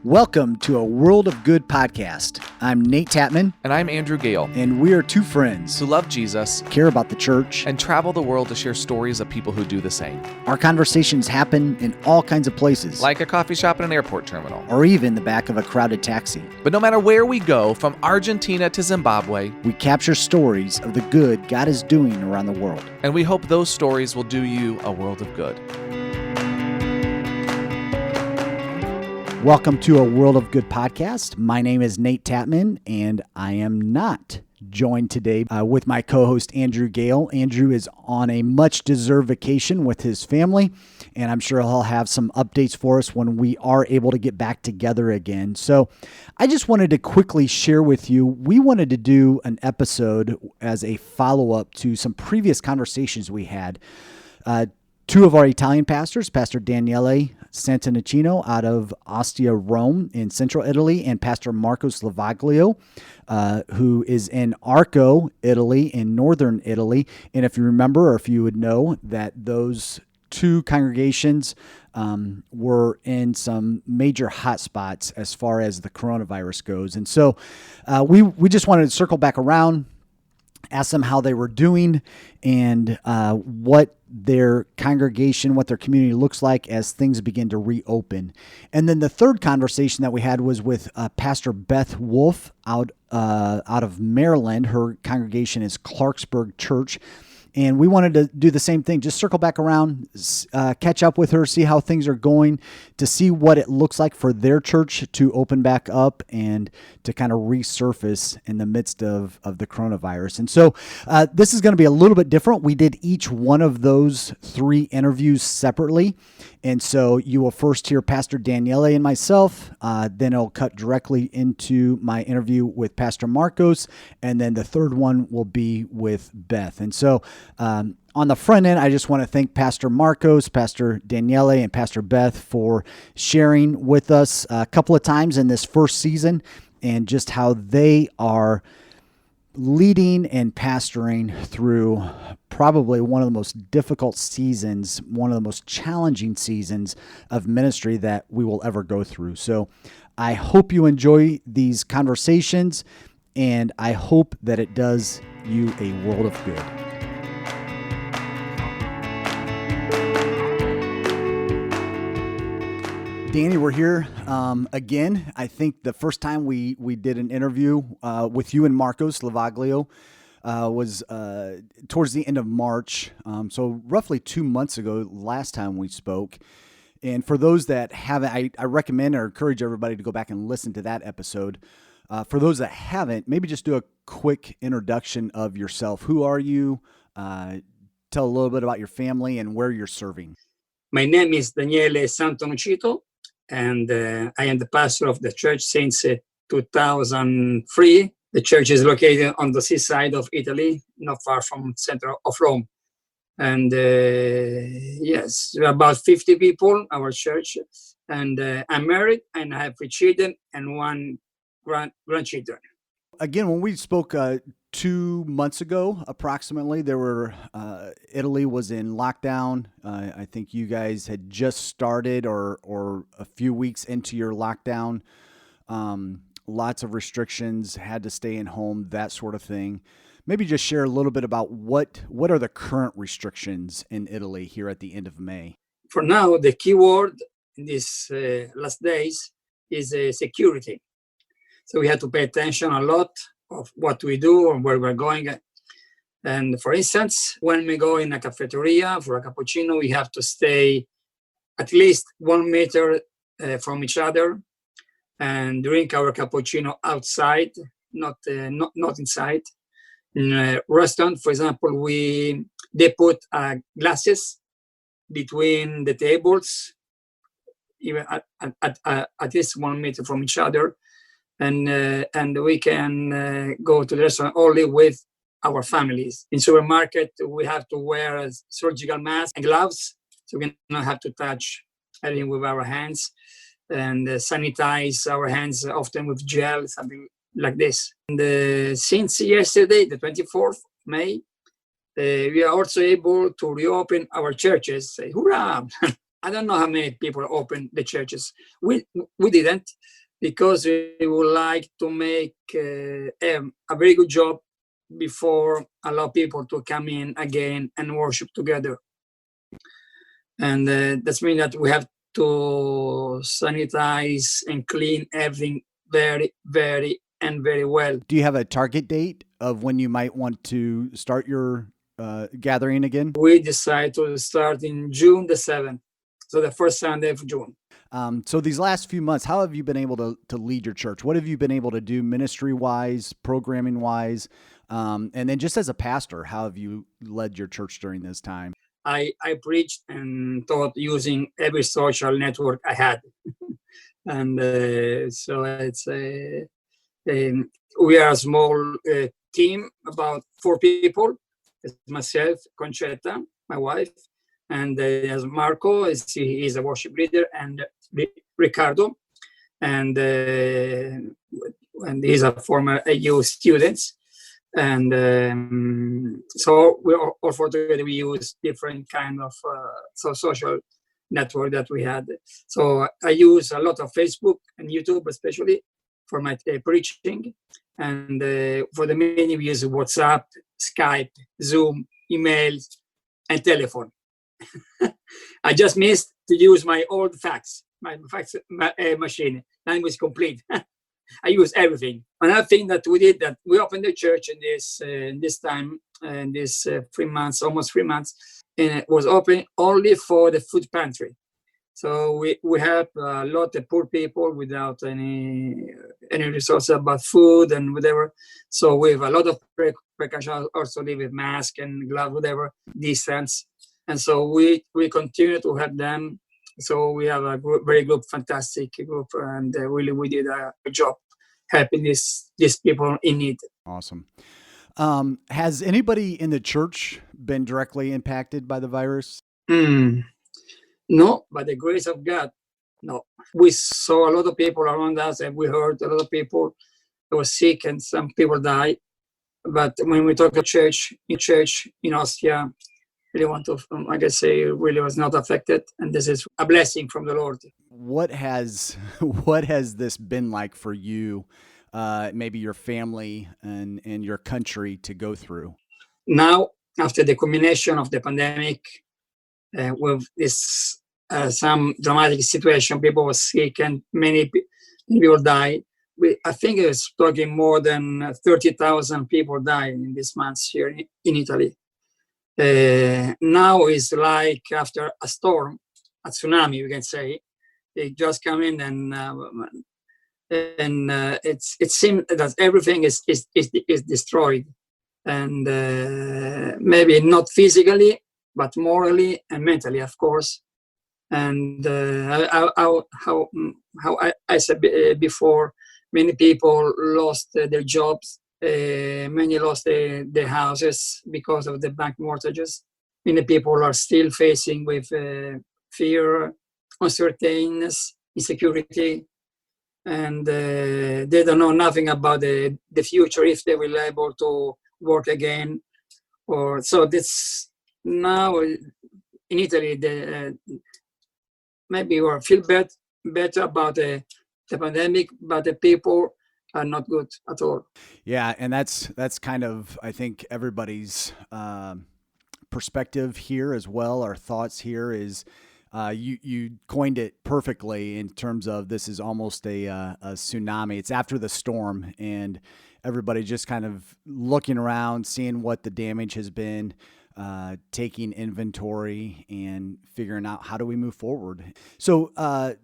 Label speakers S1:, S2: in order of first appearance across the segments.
S1: Welcome to a World of Good podcast. I'm Nate Tatman.
S2: And I'm Andrew Gale.
S1: And we are two friends
S2: who love Jesus,
S1: care about the church,
S2: and travel the world to share stories of people who do the same.
S1: Our conversations happen in all kinds of places.
S2: Like a coffee shop and an airport terminal.
S1: Or even the back of a crowded taxi.
S2: But no matter where we go, from Argentina to Zimbabwe,
S1: we capture stories of the good God is doing around the world.
S2: And we hope those stories will do you a world of good.
S1: Welcome to a World of Good podcast. My name is Nate Tatman, and I am not joined today with my co-host Andrew Gale. Andrew is on a much-deserved vacation with his family, and I'm sure he'll have some updates for us when we are able to get back together again. So I just wanted to quickly share with you, we wanted to do an episode as a follow-up to some previous conversations we had. Two of our Italian pastors, Pastor Daniele Santonocito out of Ostia, Rome in central Italy, and Pastor Marcos Lovaglio, who is in Arco, Italy, in northern Italy. And if you remember, or if you would know, that those two congregations were in some major hotspots as far as the coronavirus goes. And so we just wanted to circle back around, ask them how they were doing, and what their congregation, what their community looks like as things begin to reopen. And then the third conversation that we had was with Pastor Beth Wolff out of Maryland. Her congregation is Clarksburg Church. And we wanted to do the same thing, just circle back around, catch up with her, see how things are going, to see what it looks like for their church to open back up and to kind of resurface in the midst of the coronavirus. And so this is going to be a little bit different. We did each one of those three interviews separately. And so you will first hear Pastor Daniele and myself, then it'll cut directly into my interview with Pastor Marcos, and then the third one will be with Beth. And so on the front end, I just want to thank Pastor Marcos, Pastor Daniele, and Pastor Beth for sharing with us a couple of times in this first season and just how they are leading and pastoring through probably one of the most difficult seasons, one of the most challenging seasons of ministry that we will ever go through. So I hope you enjoy these conversations, and I hope that it does you a world of good. Danny, we're here again. I think the first time we did an interview with you and Marcos Lovaglio was towards the end of March. So roughly 2 months ago, last time we spoke. And for those that haven't, I recommend or encourage everybody to go back and listen to that episode. For those that haven't, maybe just do a quick introduction of yourself. Who are you? Tell a little bit about your family and where you're serving.
S3: My name is Daniele Santonocito, and I am the pastor of the church since 2003. The church is located on the seaside of Italy, not far from the center of Rome. And yes, we're about 50 people, our church. And I'm married, and I have 3 children and 1 grandchildren.
S1: Again, when we spoke 2 months ago, approximately, Italy was in lockdown. I think you guys had just started or a few weeks into your lockdown. Lots of restrictions, had to stay in home, that sort of thing. Maybe just share a little bit about what are the current restrictions in Italy here at the end of May.
S3: For now, the key word in these last days is security. So we have to pay attention a lot of what we do or where we're going. And for instance, when we go in a cafeteria for a cappuccino, we have to stay at least 1 meter from each other and drink our cappuccino outside, not inside. In a restaurant, for example, they put glasses between the tables, even at least 1 meter from each other. And we can go to the restaurant only with our families. In supermarket, we have to wear a surgical mask and gloves, so we don't have to touch anything with our hands, and sanitize our hands often with gel, something like this. And since yesterday, the 24th May, we are also able to reopen our churches. Hurrah! I don't know how many people opened the churches. We didn't, because we would like to make a very good job before allow people to come in again and worship together. And that's mean that we have to sanitize and clean everything very, very, and very well.
S1: Do you have a target date of when you might want to start your gathering again?
S3: We decided to start in June the 7th, so the first Sunday of June.
S1: So these last few months, how have you been able to lead your church? What have you been able to do ministry-wise, programming-wise? And then just as a pastor, how have you led your church during this time?
S3: I preached and taught using every social network I had. And so it's we are a small team, about 4 people. It's myself, Concetta, my wife, and as Marco, he is a worship leader, and Ricardo, and he's a former AU student. And so we all 4 together, we use different kind of social network that we had. So I use a lot of Facebook and YouTube, especially for my preaching. And for the many, we use WhatsApp, Skype, Zoom, emails, and telephone. I just missed to use my old fax machine. Now it was complete. I use everything. Another thing that we did, that we opened the church in this time, in this 3 months, almost 3 months, and it was open only for the food pantry. So we help a lot of poor people without any resources about food and whatever. So we have a lot of precautions, also live with mask and glove, whatever, distance. And so we continue to help them. So we have a group, very good, fantastic group, and really we did a good job helping these people in need.
S1: Awesome. Has anybody in the church been directly impacted by the virus?
S3: No, by the grace of God, no. We saw a lot of people around us, and we heard a lot of people that were sick, and some people died. But when we talk to church in Austria, really want to, like I say, really was not affected, and this is a blessing from the Lord.
S1: What has this been like for you, maybe your family and your country to go through?
S3: Now, after the culmination of the pandemic, with this some dramatic situation, people were sick and many people died. I think it's talking more than 30,000 people died in this month here in Italy. Now it's like after a storm, a tsunami, we can say. They just come in, and it seems that everything is destroyed, and maybe not physically, but morally and mentally, of course. And how I said before, many people lost their jobs. Many lost their houses because of the bank mortgages. Many people are still facing with fear, uncertainness, insecurity, and they don't know nothing about the future, if they will be able to work again. Or so this now in Italy, maybe you feel better about the pandemic, but the people are not good at all.
S1: Yeah, and that's kind of, I think, everybody's perspective here as well. Our thoughts here is you coined it perfectly in terms of this is almost a tsunami. It's after the storm, and everybody just kind of looking around, seeing what the damage has been, taking inventory and figuring out how do we move forward. So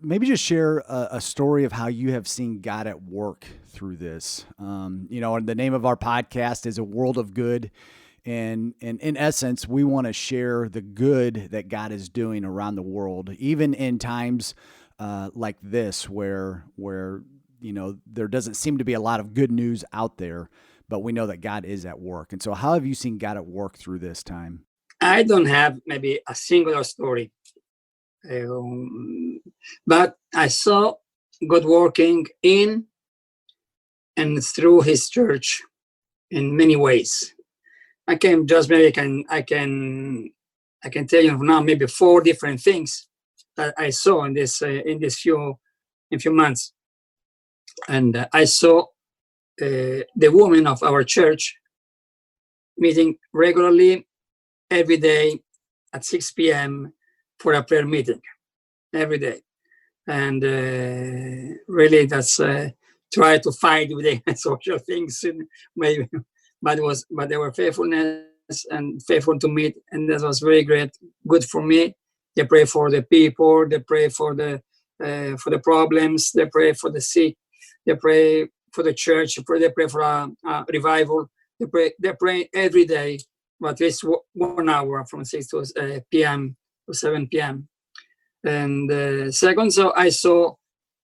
S1: maybe just share a story of how you have seen God at work through this. The name of our podcast is A World of Good. And in essence, we want to share the good that God is doing around the world, even in times like this, where there doesn't seem to be a lot of good news out there, but we know that God is at work. And so how have you seen God at work through this time?
S3: I don't have maybe a singular story, but I saw God working in and through His church in many ways. I can tell you now maybe 4 different things that I saw in few months, and I saw the women of our church meeting regularly every day at 6 p.m. for a prayer meeting every day. And really, that's try to fight with the social things, maybe, but they were faithfulness and faithful to me, and that was very great, good for me. They pray for the people, they pray for the problems, they pray for the sick, they pray for the church, they pray for a revival. They pray every day, but at least 1 hour from 6 p.m. to 7 p.m. And second, so I saw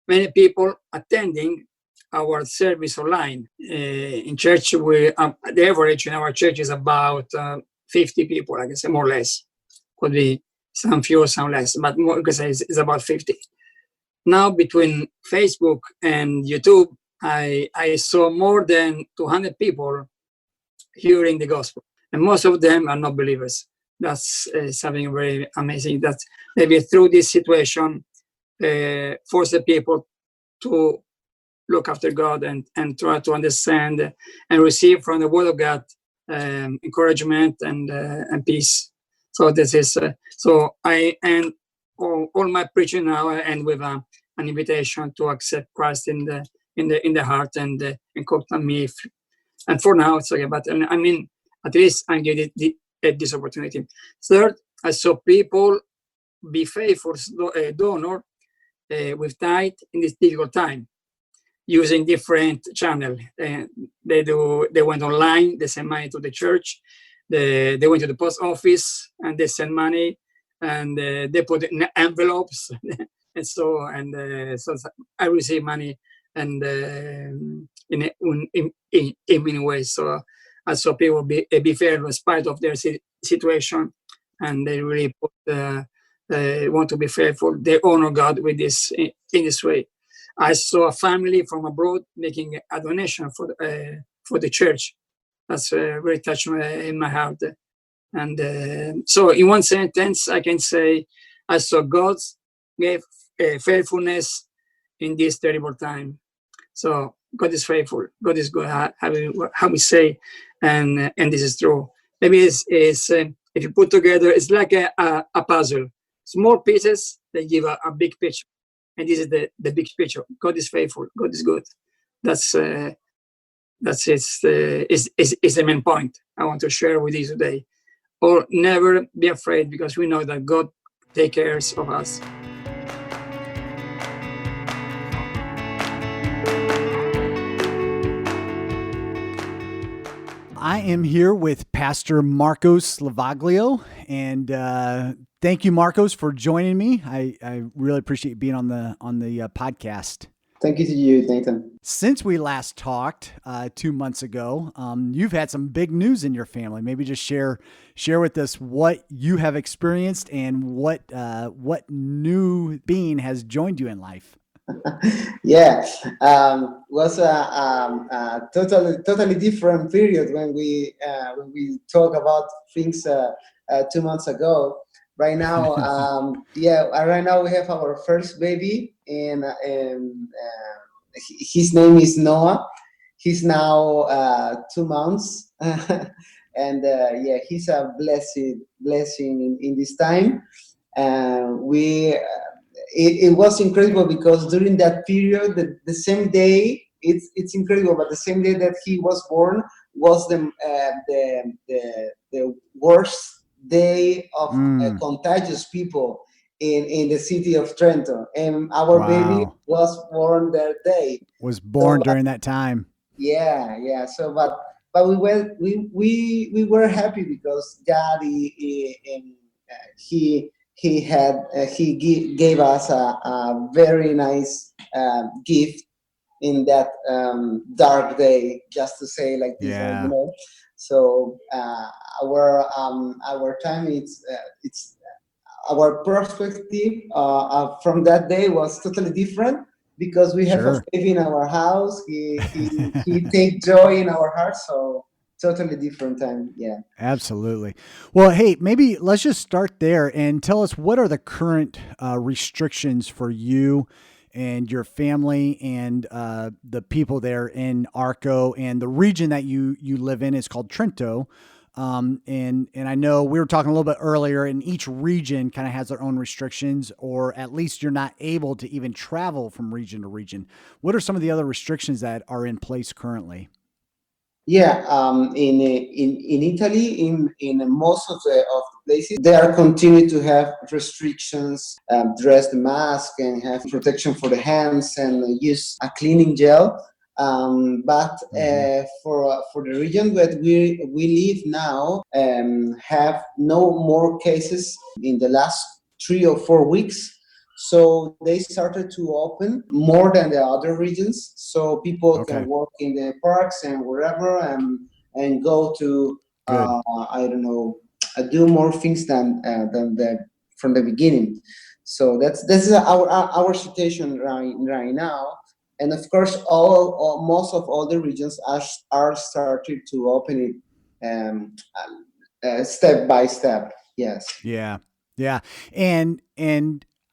S3: many people attending our service online. In church, the average in our church is about 50 people, I guess, more or less. Could be some fewer, some less, but more, because it's about 50. Now, between Facebook and YouTube, I saw more than 200 people hearing the gospel, and most of them are not believers. That's something very amazing, that maybe through this situation force the people to look after God and try to understand and receive from the Word of God encouragement and peace. So this is so I end all my preaching now. I end with an invitation to accept Christ in the heart and come to me. And for now, it's okay. But I mean, at least I get this opportunity. Third, I saw people be faithful donor with tithe in this difficult time, using different channels. They went online, they sent money to the church, they went to the post office and they sent money, and they put it in envelopes. And so I received money, and in many ways. So I saw people be fair in spite of their situation, and they really want to be faithful. They honor God with this in this way. I saw a family from abroad making a donation for the church. That's very touching in my heart. And so, in one sentence, I can say I saw God's faithfulness in this terrible time. So God is faithful. God is good. How we say, and this is true. Maybe it's if you put together, it's like a puzzle. Small pieces that give a big picture, and this is the big picture. God is faithful. God is good. That's the main point I want to share with you today. Or never be afraid, because we know that God takes care of us.
S1: I am here with Pastor Marcos Lovaglio, and thank you, Marcos, for joining me. I really appreciate being on the podcast.
S4: Thank you to you, Nathan.
S1: Since we last talked 2 months ago, you've had some big news in your family. Maybe just share with us what you have experienced and what new being has joined you in life.
S4: Yeah, was a totally different period when we talk about things 2 months ago. Right now, right now we have our first baby, and his name is Noah. He's now 2 months, and he's a blessing in this time. It was incredible, because during that period, the same day, it's incredible, but the same day that he was born was the worst day of contagious people in the city of Trento, and our baby was born that day.
S1: Was born during that time.
S4: Yeah. So, but we were happy, because God he gave us a very nice gift in that dark day, just to say like this.
S1: Yeah.
S4: You know? So our time, it's our perspective from that day was totally different, because we have a baby in our house. He take joy in our hearts. So totally different time. Yeah.
S1: Absolutely. Well, hey, maybe let's just start there and tell us what are the current restrictions for you and your family and the people there in Arco, and the region that you live in is called Trento. And I know we were talking a little bit earlier, and each region kind of has their own restrictions, or at least you're not able to even travel from region to region. What are some of the other restrictions that are in place currently?
S4: Yeah, in Italy, in most of the places, they are continue to have restrictions, dress the mask and have protection for the hands and use a cleaning gel. But for the region that we live now, have no more cases in the last 3 or 4 weeks. So they started to open more than the other regions, so people can
S1: Okay,
S4: walk in the parks and wherever, and go to
S1: good.
S4: I don't know, do more things than the from the beginning. So this is our situation right now, and of course, most of all the regions are started to open it step by step. Yes.
S1: Yeah. Yeah. And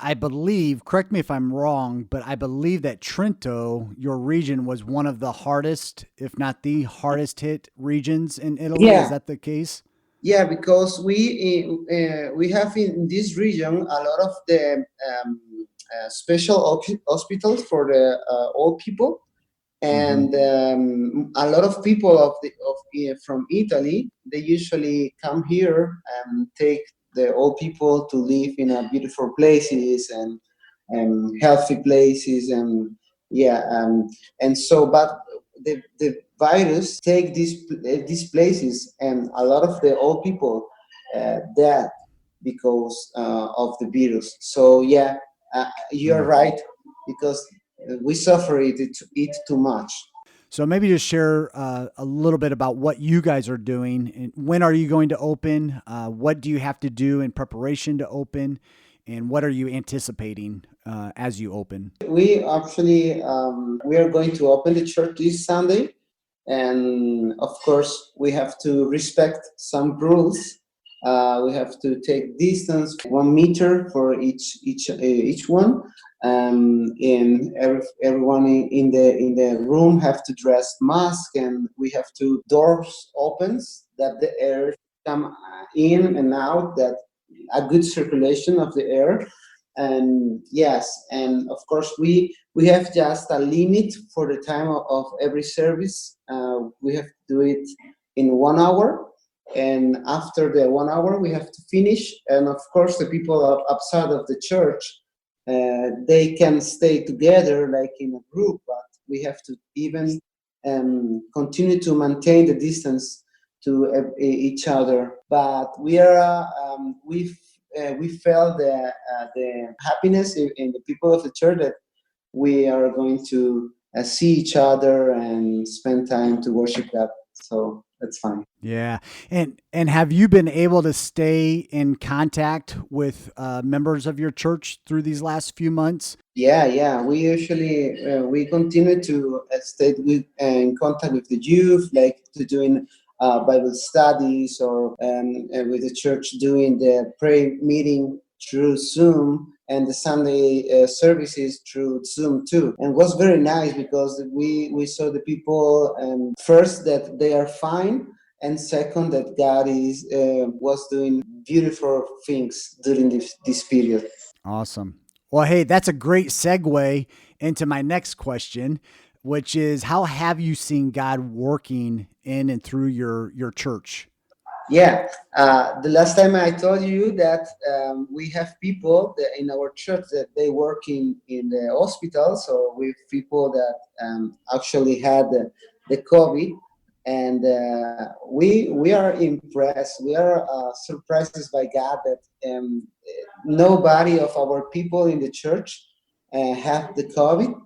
S1: I believe, correct me if I'm wrong, but I believe that Trento, your region, was one of the hardest, if not the hardest hit regions in Italy. Is
S4: Yeah.
S1: that the case?
S4: Yeah, because we have in this region a lot of the special hospitals for the old people,
S1: Mm-hmm.
S4: and a lot of people from Italy, they usually come here and take the old people to live in a beautiful places and healthy places, and yeah, and so but the virus take these places, and a lot of the old people dead because of the virus. So yeah, you're
S1: Mm.
S4: right, because we suffer it too much.
S1: So maybe just share a little bit about what you guys are doing, and when are you going to open? What do you have to do in preparation to open? And what are you anticipating as you open?
S4: We actually we are going to open the church this Sunday, and of course we have to respect some rules. We have to take distance 1 meter for each one, and everyone in the room have to dress mask, and we have to doors opens that the air come in and out, that a good circulation of the air. And yes, and of course we have just a limit for the time of every service. We have to do it in 1 hour, and after the 1 hour we have to finish. And of course the people outside of the church, they can stay together like in a group, but we have to even continue to maintain the distance to each other. But we felt the happiness in the people of the church, that we are going to see each other and spend time to worship God. So that's fine.
S1: Yeah. And have you been able to stay in contact with members of your church through these last few months?
S4: Yeah. We usually we continue to stay in contact with the youth, like to doing Bible studies, or with the church doing the prayer meeting through Zoom, and the Sunday services through Zoom too. And it was very nice because we saw the people, first that they are fine, and second that God is was doing beautiful things during this period.
S1: Awesome. Well, hey, that's a great segue into my next question, which is how have you seen God working in and through your church?
S4: Yeah, the last time I told you that we have people in our church that they work in the hospital, so with people that actually had the COVID, and we are impressed. We are surprised by God that nobody of our people in the church have the COVID.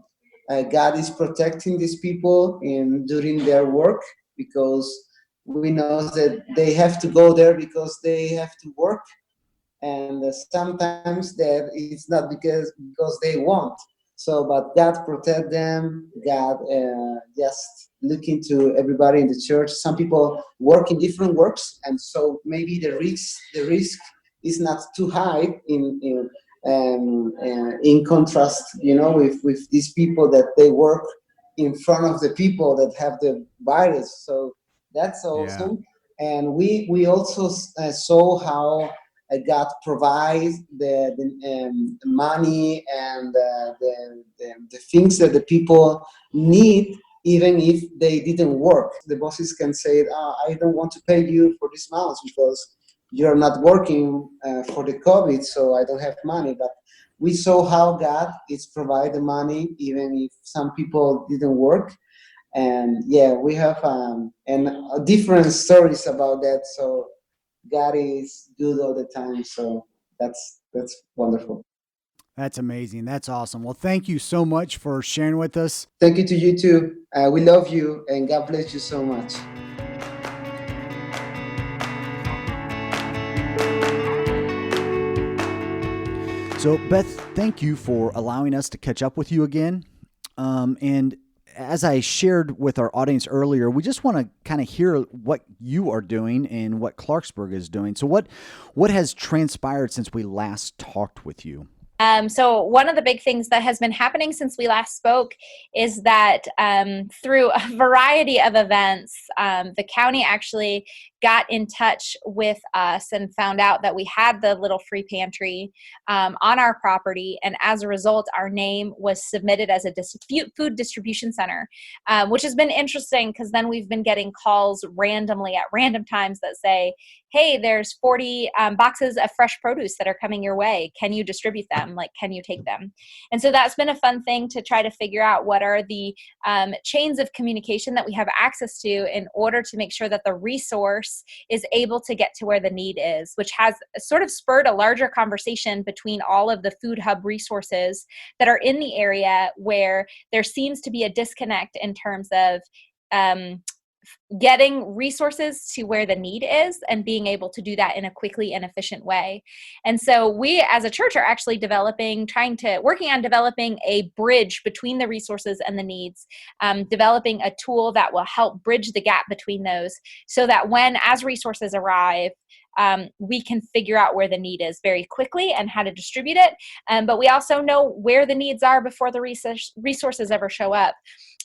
S4: God is protecting these people in during their work, because we know that they have to go there because they have to work, and sometimes that it's not because they want. So, but God protect them. God just look into everybody in the church. Some people work in different works, and so maybe the risk is not too high in contrast, with these people that they work in front of the people that have the virus. So that's awesome. And we also saw how God provides the money and the things that the people need, even if they didn't work. The bosses can say, I don't want to pay you for this month because you're not working for the COVID, so I don't have money. But we saw how God is provide the money, even if some people didn't work. And yeah, we have different stories about that. So God is good all the time. So that's wonderful.
S1: That's amazing. That's awesome. Well, thank you so much for sharing with us.
S4: Thank you to you too. We love you, and God bless you so much.
S1: So, Beth, thank you for allowing us to catch up with you again. And as I shared with our audience earlier, we just want to kind of hear what you are doing and what Clarksburg is doing. So what has transpired since we last talked with you?
S5: So one of the big things that has been happening since we last spoke is that through a variety of events, the county actually got in touch with us and found out that we had the little free pantry on our property. And as a result, our name was submitted as a food distribution center, which has been interesting because then we've been getting calls randomly at random times that say, hey, there's 40 boxes of fresh produce that are coming your way. Can you distribute them? Like, can you take them? And so that's been a fun thing to try to figure out what are the chains of communication that we have access to in order to make sure that the resource is able to get to where the need is, which has sort of spurred a larger conversation between all of the food hub resources that are in the area, where there seems to be a disconnect in terms of getting resources to where the need is and being able to do that in a quickly and efficient way. And so we as a church are actually working on developing a bridge between the resources and the needs, developing a tool that will help bridge the gap between those so that as resources arrive, we can figure out where the need is very quickly and how to distribute it. But we also know where the needs are before the resources ever show up.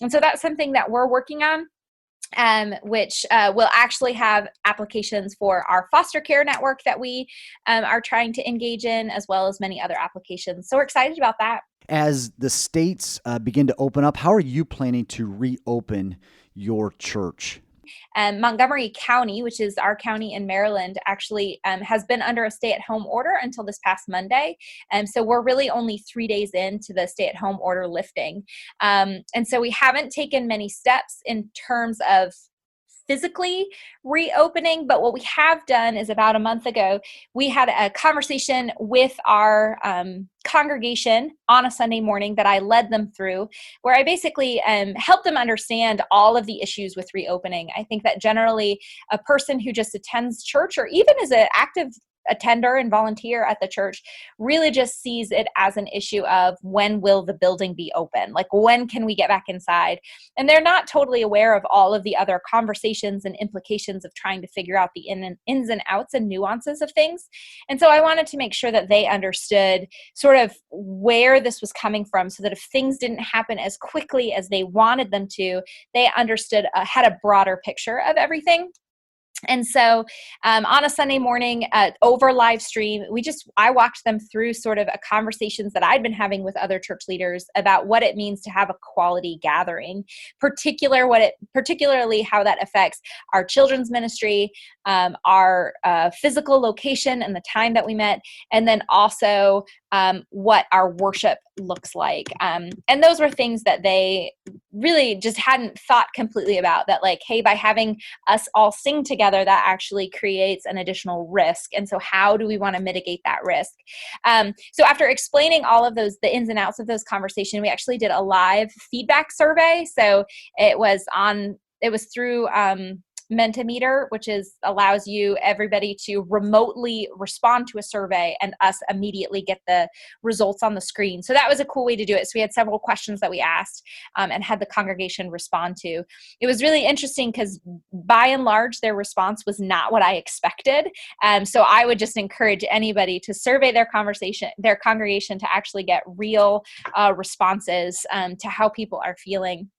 S5: And so that's something that we're working on. Which will actually have applications for our foster care network that we are trying to engage in, as well as many other applications. So we're excited about that.
S1: As the states begin to open up, how are you planning to reopen your church?
S5: Montgomery County, which is our county in Maryland, actually has been under a stay-at-home order until this past Monday. So we're really only 3 days into the stay-at-home order lifting. And so we haven't taken many steps in terms of physically reopening, but what we have done is about a month ago, we had a conversation with our congregation on a Sunday morning that I led them through, where I basically helped them understand all of the issues with reopening. I think that generally a person who just attends church, or even is an active attender and volunteer at the church, really just sees it as an issue of when will the building be open? Like, when can we get back inside? And they're not totally aware of all of the other conversations and implications of trying to figure out the ins and outs and nuances of things. And so I wanted to make sure that they understood sort of where this was coming from, so that if things didn't happen as quickly as they wanted them to, they understood, had a broader picture of everything. And so on a Sunday morning over live stream, I walked them through sort of a conversations that I'd been having with other church leaders about what it means to have a quality gathering, particularly how that affects our children's ministry, our physical location and the time that we met, and then also what our worship looks like. And those were things that they really just hadn't thought completely about, that like, hey, by having us all sing together, that actually creates an additional risk. And so how do we want to mitigate that risk? So after explaining all of the ins and outs of those conversations, we actually did a live feedback survey. So it was through Mentimeter, which allows everybody to remotely respond to a survey and us immediately get the results on the screen. So that was a cool way to do it. So we had several questions that we asked and had the congregation respond to. It was really interesting because by and large, their response was not what I expected. So I would just encourage anybody to survey their congregation to actually get real responses to how people are feeling.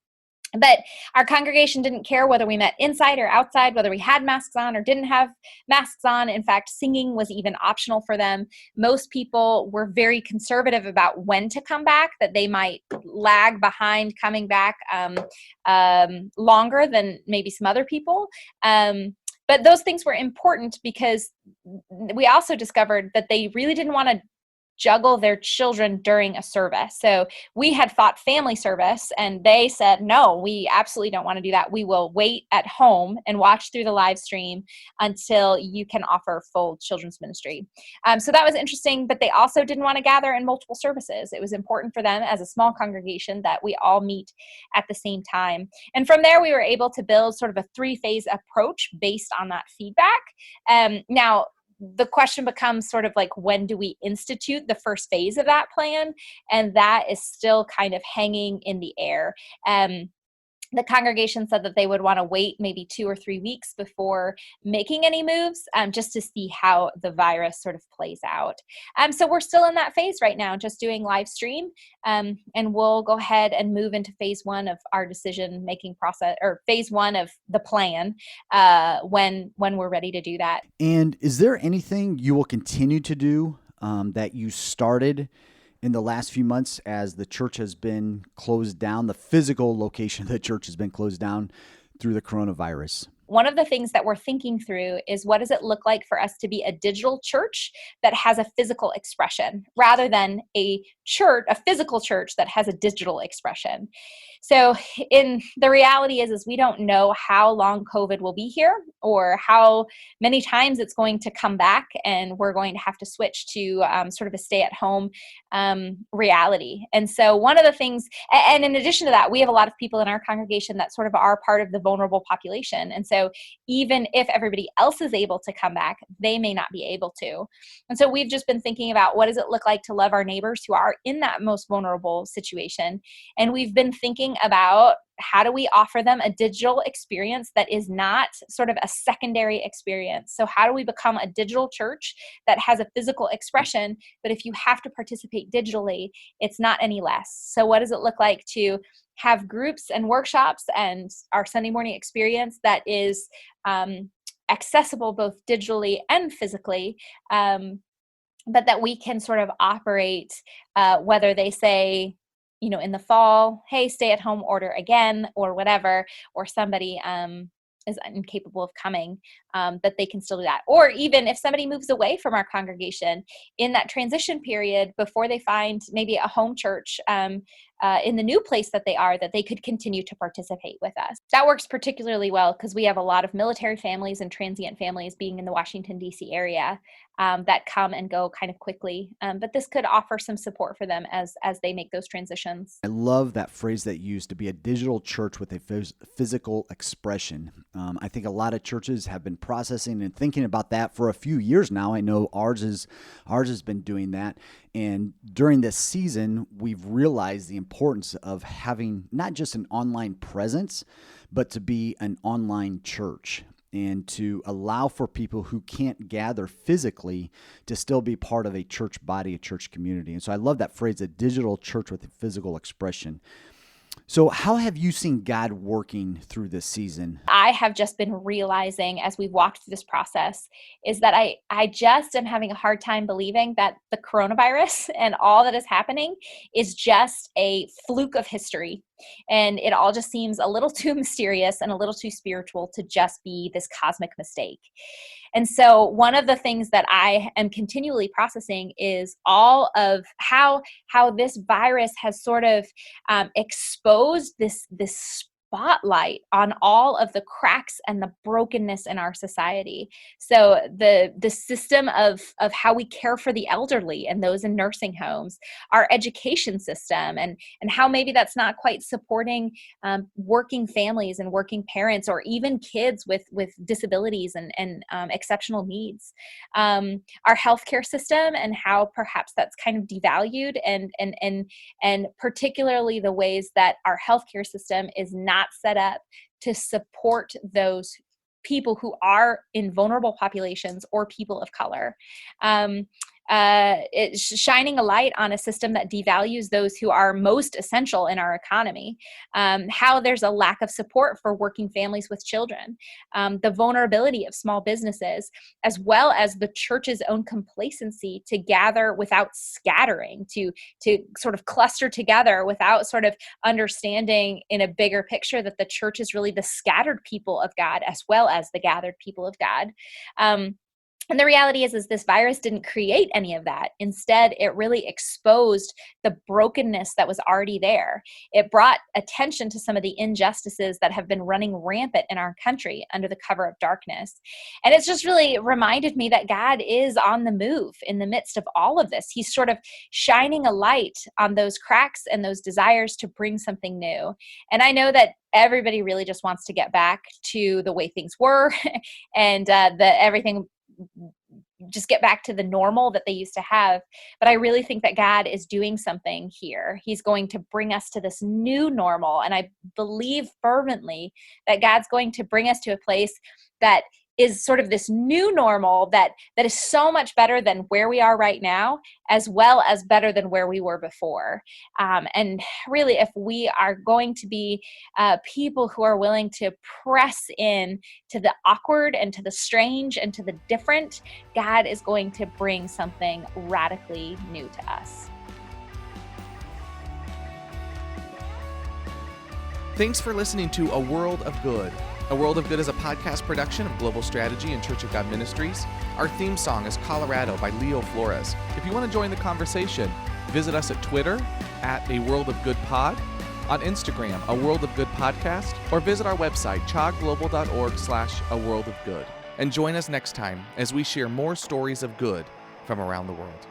S5: But our congregation didn't care whether we met inside or outside, whether we had masks on or didn't have masks on. In fact, singing was even optional for them. Most people were very conservative about when to come back, that they might lag behind coming back longer than maybe some other people. But those things were important because we also discovered that they really didn't want to juggle their children during a service. So we had thought family service, and they said, no, we absolutely don't want to do that. We will wait at home and watch through the live stream until you can offer full children's ministry. So that was interesting, but they also didn't want to gather in multiple services. It was important for them as a small congregation that we all meet at the same time. And from there, we were able to build sort of a 3-phase approach based on that feedback. Now, the question becomes sort of like, when do we institute the first phase of that plan? And that is still kind of hanging in the air. The congregation said that they would want to wait maybe 2 or 3 weeks before making any moves, just to see how the virus sort of plays out. So we're still in that phase right now, just doing live stream, and we'll go ahead and move into phase 1 of our decision-making process, or phase 1 of the plan, when we're ready to do that.
S1: And is there anything you will continue to do that you started in the last few months as the church has been closed down, the physical location of the church has been closed down through the coronavirus?
S5: One of the things that we're thinking through is, what does it look like for us to be a digital church that has a physical expression rather than a physical church that has a digital expression? So the reality is we don't know how long COVID will be here or how many times it's going to come back, and we're going to have to switch to sort of a stay-at-home reality. And so one of the things, and in addition to that, we have a lot of people in our congregation that sort of are part of the vulnerable population. And so even if everybody else is able to come back, they may not be able to. And so we've just been thinking about, what does it look like to love our neighbors who are in that most vulnerable situation? And we've been thinking about, how do we offer them a digital experience that is not sort of a secondary experience? So how do we become a digital church that has a physical expression, but if you have to participate digitally, it's not any less? So what does it look like to have groups and workshops and our Sunday morning experience that is accessible both digitally and physically, but that we can sort of operate, whether they say, in the fall, hey, stay at home order again, or whatever, or somebody is incapable of coming, that they can still do that. Or even if somebody moves away from our congregation in that transition period before they find maybe a home church in the new place that they are, that they could continue to participate with us. That works particularly well because we have a lot of military families and transient families being in the Washington, D.C. area that come and go kind of quickly. But this could offer some support for them as they make those transitions.
S1: I love that phrase that you used, to be a digital church with a physical expression. I think a lot of churches have been processing and thinking about that for a few years now. I know ours has been doing that. And during this season, we've realized the importance of having not just an online presence, but to be an online church, and to allow for people who can't gather physically to still be part of a church body, a church community. And so I love that phrase, a digital church with a physical expression. So how have you seen God working through this season?
S5: I have just been realizing as we've walked through this process is that I just am having a hard time believing that the coronavirus and all that is happening is just a fluke of history. And it all just seems a little too mysterious and a little too spiritual to just be this cosmic mistake. And so one of the things that I am continually processing is all of how this virus has sort of exposed this spotlight on all of the cracks and the brokenness in our society. So the system of how we care for the elderly and those in nursing homes, our education system, and how maybe that's not quite supporting working families and working parents, or even kids with disabilities and exceptional needs. Our healthcare system and how perhaps that's kind of devalued, and particularly the ways that our healthcare system is not set up to support those people who are in vulnerable populations or people of color. It's shining a light on a system that devalues those who are most essential in our economy, how there's a lack of support for working families with children, the vulnerability of small businesses, as well as the church's own complacency to gather without scattering, to sort of cluster together without sort of understanding in a bigger picture that the church is really the scattered people of God as well as the gathered people of God. And the reality is this virus didn't create any of that. Instead, it really exposed the brokenness that was already there. It brought attention to some of the injustices that have been running rampant in our country under the cover of darkness. And it's just really reminded me that God is on the move in the midst of all of this. He's sort of shining a light on those cracks and those desires to bring something new. And I know that everybody really just wants to get back to the way things were and everything just get back to the normal that they used to have. But I really think that God is doing something here. He's going to bring us to this new normal. And I believe fervently that God's going to bring us to a place that is sort of this new normal that is so much better than where we are right now, as well as better than where we were before. And really, if we are going to be people who are willing to press in to the awkward and to the strange and to the different, God is going to bring something radically new to us.
S2: Thanks for listening to A World of Good. A World of Good is a podcast production of Global Strategy and Church of God Ministries. Our theme song is Colorado by Leo Flores. If you want to join the conversation, visit us at Twitter at A World of Good Pod, on Instagram, A World of Good Podcast, or visit our website, chogglobal.org/A World of Good. And join us next time as we share more stories of good from around the world.